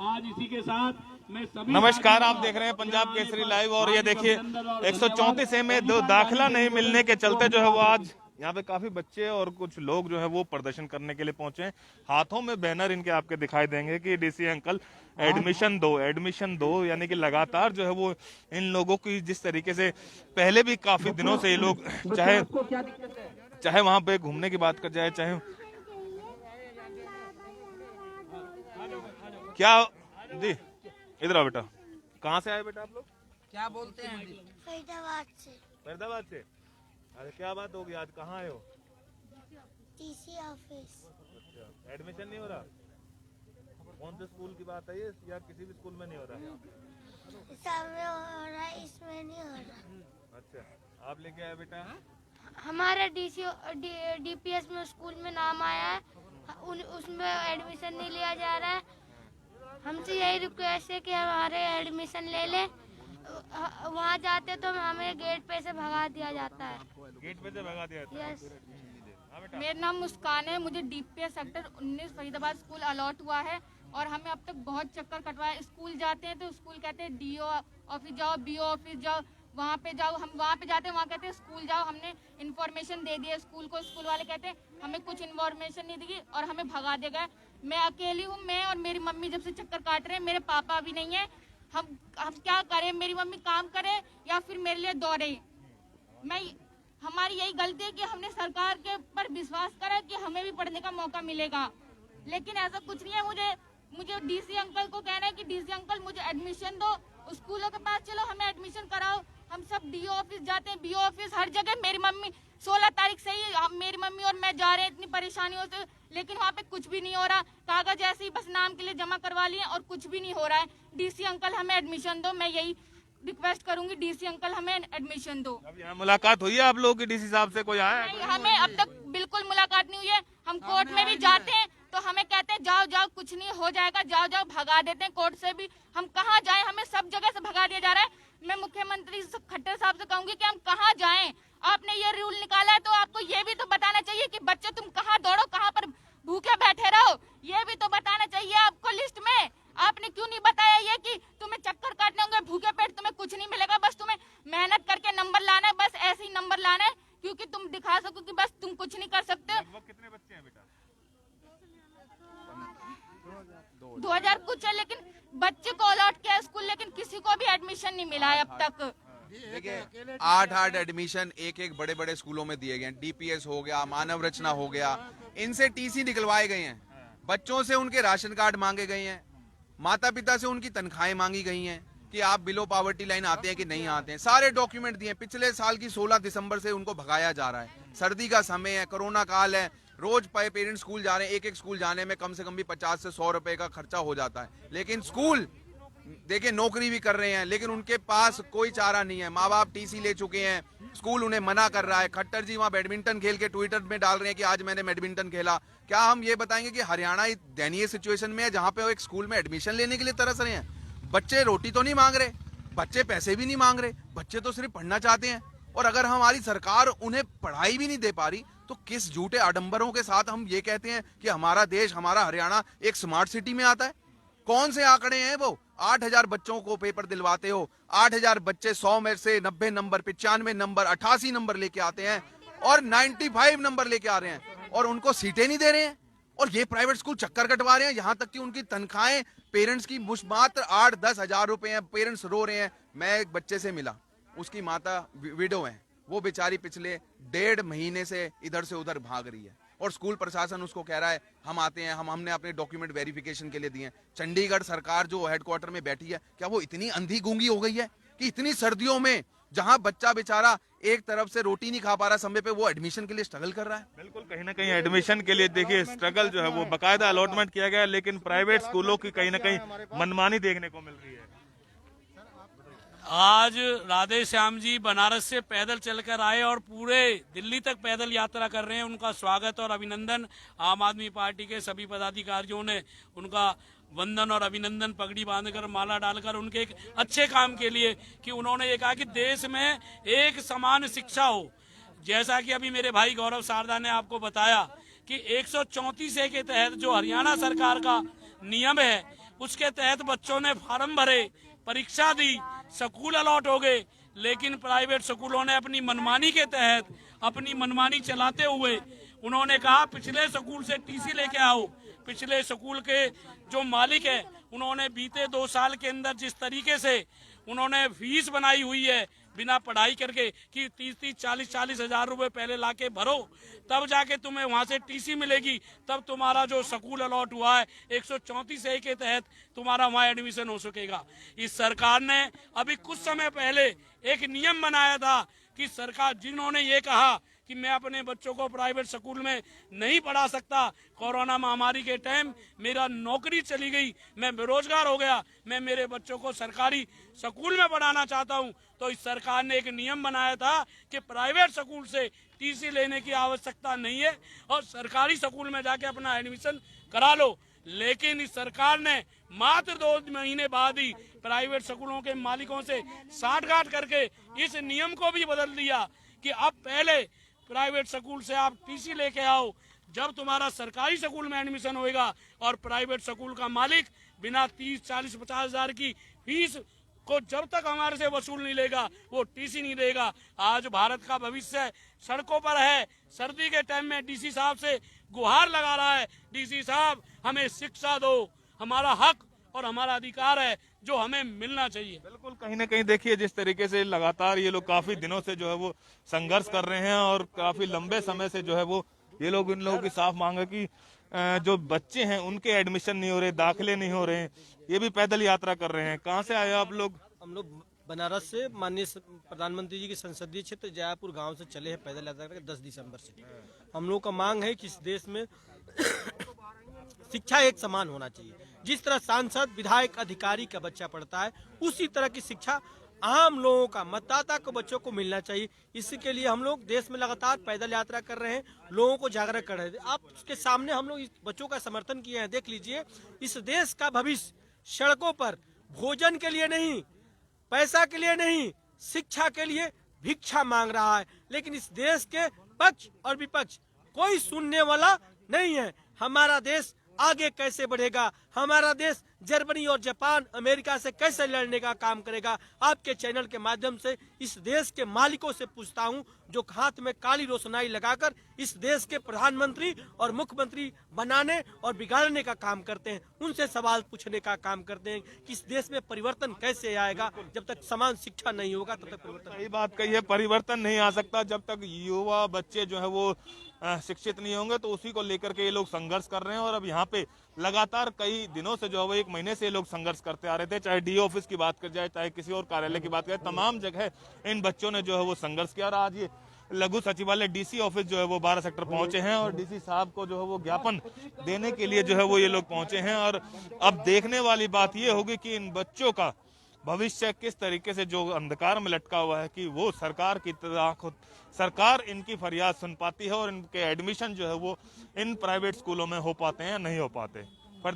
आज इसी के साथ मैं सभी नमस्कार, आप देख रहे हैं पंजाब केसरी लाइव। और ये देखिए 134 में दो दाखिला नहीं मिलने के चलते जो है वो आज यहाँ पे काफी बच्चे और कुछ लोग जो है वो प्रदर्शन करने के लिए पहुंचे हैं। हाथों में बैनर इनके आपके दिखाई देंगे कि डीसी अंकल एडमिशन दो, यानी कि लगातार जो है वो इन लोगों की जिस तरीके से पहले भी काफी दिनों से ये लोग चाहे वहां पे घूमने की बात कर जाए, चाहे क्या जी इधर आओ बेटा। कहाँ से आए बेटा आप लोग? क्या बोलते हैं? फरीदाबाद से। अरे क्या बात होगी, आज कहाँ आए हो? TC office. अच्छा, एडमिशन नहीं हो रहा? कौन से स्कूल की बात है ये, या किसी भी स्कूल में नहीं हो रहा? सब में हो रहा है, इसमें नहीं हो रहा। अच्छा, आप लेके आए बेटा? हमारा डीपीएस में स्कूल में नाम आया है, उसमें एडमिशन नहीं लिया जा रहा है। हमसे यही रिक्वेस्ट है कि हमारे एडमिशन ले ले। वहाँ जाते तो हमें गेट पे से भगा दिया जाता है। गेट पे से भगा दिया जाता है? यस। मेरा नाम मुस्कान है। मुझे DPS sector 19 Faridabad school allot हुआ है और हमें अब तक बहुत चक्कर कटवाए। स्कूल जाते हैं तो स्कूल कहते हैं डीओ ऑफिस जाओ, बीओ ऑफिस जाओ, वहाँ पे जाओ। हम वहाँ पे जाते हैं, वहाँ कहते हैं स्कूल जाओ। हमने इन्फॉर्मेशन दे दी है स्कूल को, स्कूल वाले कहते हैं हमें कुछ इन्फॉर्मेशन नहीं दी और हमें भगा दिया गया। मैं अकेली हूँ, मैं और मेरी मम्मी जब से चक्कर काट रहे हैं। मेरे पापा भी नहीं है। हम क्या करें? मेरी मम्मी काम करे या फिर मेरे लिए दौड़े। हमारी यही गलती है कि हमने सरकार के ऊपर विश्वास करा कि हमें भी पढ़ने का मौका मिलेगा, लेकिन ऐसा कुछ नहीं है। मुझे डीसी अंकल को कहना है कि डीसी अंकल मुझे एडमिशन दो, स्कूलों के पास चलो, हमें एडमिशन कराओ। हम सब डीओ ऑफिस जाते हैं, बीओ ऑफिस, हर जगह। मेरी मम्मी 16 तारीख से ही मेरी मम्मी और मैं जा रहे हैं इतनी परेशानियों से, लेकिन वहाँ पे कुछ भी नहीं हो रहा। कागज ऐसे ही बस नाम के लिए जमा करवा लिए और कुछ भी नहीं हो रहा है। डीसी अंकल हमें एडमिशन दो, मैं यही रिक्वेस्ट करूंगी, डीसी अंकल हमें एडमिशन दो। अब यहाँ मुलाकात हुई है आप लोगों की डीसी साहब से? कोई आया है? नहीं, हमें अब तक बिल्कुल मुलाकात नहीं हुई है। हम कोर्ट में भी जाते हैं तो हमें कहते हैं जाओ जाओ, कुछ नहीं हो जाएगा, जाओ जाओ, भगा देते हैं कोर्ट से भी। हम कहाँ जाएं? हमें सब जगह से भगा दिया जा रहा है। मैं मुख्यमंत्री खट्टर साहब से कहूंगी कि हम कहाँ जाएं? आपने ये रूल निकाला है तो आपको ये भी तो बताना चाहिए कि बच्चे तुम कहाँ दौड़ो, कहाँ पर भूखे बैठे रहो, ये भी तो बताना चाहिए आपको लिस्ट में। आपने क्यों नहीं बताया ये कि तुम्हें चक्कर काटने होंगे, भूखे पेट तुम्हें कुछ नहीं मिलेगा, बस तुम्हें मेहनत करके नंबर लाना है, बस ऐसे ही नंबर लाना है, क्योंकि तुम दिखा सको कि बस तुम कुछ नहीं कर सकते। कितने बच्चे हैं बेटा? 2000 कुछ है, लेकिन बच्चे को अलॉट किया स्कूल, लेकिन किसी को भी एडमिशन नहीं मिला है अब तक। देखिए 8 एडमिशन एक बड़े बड़े स्कूलों में दिए गए हैं। डीपीएस हो गया, मानव रचना हो गया, इनसे टीसी निकलवाए गए हैं। बच्चों से उनके राशन कार्ड मांगे गए हैं, माता पिता से उनकी तनख्वाहें मांगी गई हैं कि आप बिलो पॉवर्टी लाइन आते हैं कि नहीं आते हैं। सारे डॉक्यूमेंट दिए। पिछले साल की 16 दिसंबर से उनको भगाया जा रहा है। सर्दी का समय है, कोरोना काल है, रोज पेरेंट्स स्कूल जा रहे हैं। एक स्कूल जाने में कम से कम भी 50 से 100 रुपए का खर्चा हो जाता है। लेकिन स्कूल देखिए नौकरी भी कर रहे हैं, लेकिन उनके पास कोई चारा नहीं है। माँ बाप टीसी ले चुके हैं, स्कूल उन्हें मना कर रहा है। खट्टर जी वहाँ बैडमिंटन खेल के ट्विटर में डाल रहे हैं कि आज मैंने बैडमिंटन खेला। क्या हम ये बताएंगे कि हरियाणा दयनीय सिचुएशन में है जहाँ पे वो एक स्कूल में एडमिशन लेने के लिए तरस रहे हैं? बच्चे रोटी तो नहीं मांग रहे, बच्चे पैसे भी नहीं मांग रहे, बच्चे तो सिर्फ पढ़ना चाहते हैं। और अगर हमारी सरकार उन्हें पढ़ाई भी नहीं दे पा रही तो किस झूठे आडंबरों के साथ हम ये कहते हैं कि हमारा देश, हमारा हरियाणा एक स्मार्ट सिटी में आता है? कौन से आंकड़े हैं वो? 8000 बच्चों को पेपर दिलवाते हो, 8000 बच्चे 100 में से 90 नंबर, 95 नंबर, 88 नंबर लेके आते हैं और 95 नंबर लेके आ रहे हैं और उनको सीटें नहीं दे रहे हैं। और ये प्राइवेट स्कूल चक्कर कटवा रहे हैं, यहाँ तक कि उनकी तनख्वाहें पेरेंट्स की मात्र 8-10 हजार रुपए हैं। पेरेंट्स रो रहे हैं। मैं एक बच्चे से मिला, उसकी माता विडो है, वो बेचारी पिछले 1.5 महीने से इधर से उधर भाग रही है और स्कूल प्रशासन उसको कह रहा है हम आते हैं, हमने अपने डॉक्यूमेंट वेरिफिकेशन के लिए दिए हैं। चंडीगढ़ सरकार जो हेडक्वार्टर में बैठी है, क्या वो इतनी अंधी गूंगी हो गई है कि इतनी सर्दियों में जहां बच्चा बेचारा एक तरफ से रोटी नहीं खा पा रहा, समय पे वो एडमिशन के लिए स्ट्रगल कर रहा है? बिल्कुल, कहीं ना कहीं एडमिशन के लिए देखिए स्ट्रगल जो है वो बाकायदा अलॉटमेंट किया गया, लेकिन प्राइवेट स्कूलों की कहीं ना कहीं मनमानी देखने को मिल रही है। आज राधे श्याम जी बनारस से पैदल चलकर आए और पूरे दिल्ली तक पैदल यात्रा कर रहे हैं। उनका स्वागत और अभिनंदन आम आदमी पार्टी के सभी पदाधिकारियों ने उनका वंदन और अभिनंदन पगड़ी बांधकर, माला डालकर, उनके एक अच्छे काम के लिए कि उन्होंने ये कहा कि देश में एक समान शिक्षा हो। जैसा कि अभी मेरे भाई गौरव शारदा ने आपको बताया कि 134A के तहत जो हरियाणा सरकार का नियम है उसके तहत बच्चों ने फार्म भरे, परीक्षा दी, स्कूल अलॉट हो गए, लेकिन प्राइवेट स्कूलों ने अपनी मनमानी के तहत अपनी मनमानी चलाते हुए उन्होंने कहा पिछले स्कूल से टीसी लेके आओ। पिछले स्कूल के जो मालिक है उन्होंने बीते 2 साल के अंदर जिस तरीके से उन्होंने फीस बनाई हुई है बिना पढ़ाई करके कि 30-30, 40-40 हजार रुपए पहले लाके भरो, तब जाके तुम्हें वहां से टीसी मिलेगी, तब तुम्हारा जो स्कूल अलॉट हुआ है 134A के तहत तुम्हारा वहां एडमिशन हो सकेगा। इस सरकार ने अभी कुछ समय पहले एक नियम बनाया था कि सरकार जिन्होंने ये कहा कि मैं अपने बच्चों को प्राइवेट स्कूल में नहीं पढ़ा सकता, कोरोना महामारी के टाइम मेरा नौकरी चली गई, मैं बेरोजगार हो गया, मैं मेरे बच्चों को सरकारी स्कूल में पढ़ाना चाहता हूं, तो इस सरकार ने एक नियम बनाया था कि प्राइवेट स्कूल से टीसी लेने की आवश्यकता नहीं है और सरकारी स्कूल में जाके अपना एडमिशन करा लो। लेकिन इस सरकार ने मात्र 2 महीने बाद ही प्राइवेट स्कूलों के मालिकों से साठगांठ करके इस नियम को भी बदल दिया कि अब पहले प्राइवेट स्कूल से आप टीसी लेके आओ, जब तुम्हारा सरकारी स्कूल में एडमिशन होएगा और प्राइवेट स्कूल का मालिक बिना 30, 40, 50 हजार की फीस को जब तक हमारे से वसूल नहीं लेगा वो टीसी नहीं देगा। आज भारत का भविष्य सड़कों पर है। सर्दी के टाइम में डीसी साहब से गुहार लगा रहा है, डीसी साहब हमें शिक्षा दो, हमारा हक और हमारा अधिकार है जो हमें मिलना चाहिए। बिल्कुल, कहीं ना कहीं देखिए जिस तरीके से लगातार ये लोग काफी दिनों से जो है वो संघर्ष कर रहे हैं और काफी लंबे समय से जो है वो ये लोग इन लोगों की साफ मांग है कि जो बच्चे हैं उनके एडमिशन नहीं हो रहे, दाखिले नहीं हो रहे हैं, ये भी पैदल यात्रा कर रहे हैं। कहाँ से आए आप लोग? हम लोग बनारस से माननीय प्रधानमंत्री जी के संसदीय क्षेत्र जयापुर गांव से चले हैं पैदल यात्रा करके 10 दिसंबर से। हम लोग का मांग है कि इस देश में शिक्षा एक समान होना चाहिए। जिस तरह सांसद, विधायक, अधिकारी का बच्चा पढ़ता है उसी तरह की शिक्षा आम लोगों का, मतदाता को, बच्चों को मिलना चाहिए। इसके लिए हम लोग देश में लगातार पैदल यात्रा कर रहे हैं, लोगों को जागरूक कर रहे हैं। आपके सामने हम लोग इस बच्चों का समर्थन किए हैं। देख लीजिए, इस देश का भविष्य सड़कों पर भोजन के लिए नहीं, पैसा के लिए नहीं, शिक्षा के लिए भिक्षा मांग रहा है। लेकिन इस देश के पक्ष और विपक्ष कोई सुनने वाला नहीं है। हमारा देश आगे कैसे बढ़ेगा, हमारा देश जर्मनी और जापान, अमेरिका से कैसे लड़ने का काम करेगा। आपके चैनल के माध्यम से इस देश के मालिकों से पूछता हूं, जो हाथ में काली रोशनाई लगाकर इस देश के प्रधानमंत्री और मुख्यमंत्री बनाने और बिगाड़ने का काम करते हैं, उनसे सवाल पूछने का काम करते हैं कि इस देश में परिवर्तन कैसे आएगा। जब तक समान शिक्षा नहीं होगा तब तक परिवर्तन। सही बात कही है, परिवर्तन नहीं आ सकता जब तक युवा बच्चे जो है वो शिक्षित नहीं होंगे। तो उसी को लेकर के ये लोग संघर्ष कर रहे हैं और अब यहाँ पे लगातार कई दिनों से जो है वो 1 महीने से ये लोग संघर्ष करते आ रहे थे। चाहे डीओ ऑफिस की बात कर जाए, चाहे किसी और कार्यालय की बात करें, तमाम जगह इन बच्चों ने जो है वो संघर्ष किया। और आज ये लघु सचिवालय डीसी ऑफिस जो है वो 12 सेक्टर पहुंचे हैं और डीसी साहब को जो है वो ज्ञापन देने के लिए जो है वो ये लोग पहुंचे हैं। और अब देखने वाली बात ये होगी कि इन बच्चों का भविष्य किस तरीके से जो अंधकार में लटका हुआ है कि वो सरकार की तरह सरकार इनकी फरियाद सुन पाती है और इनके एडमिशन जो है वो इन प्राइवेट स्कूलों में हो पाते हैं या नहीं हो पाते। पर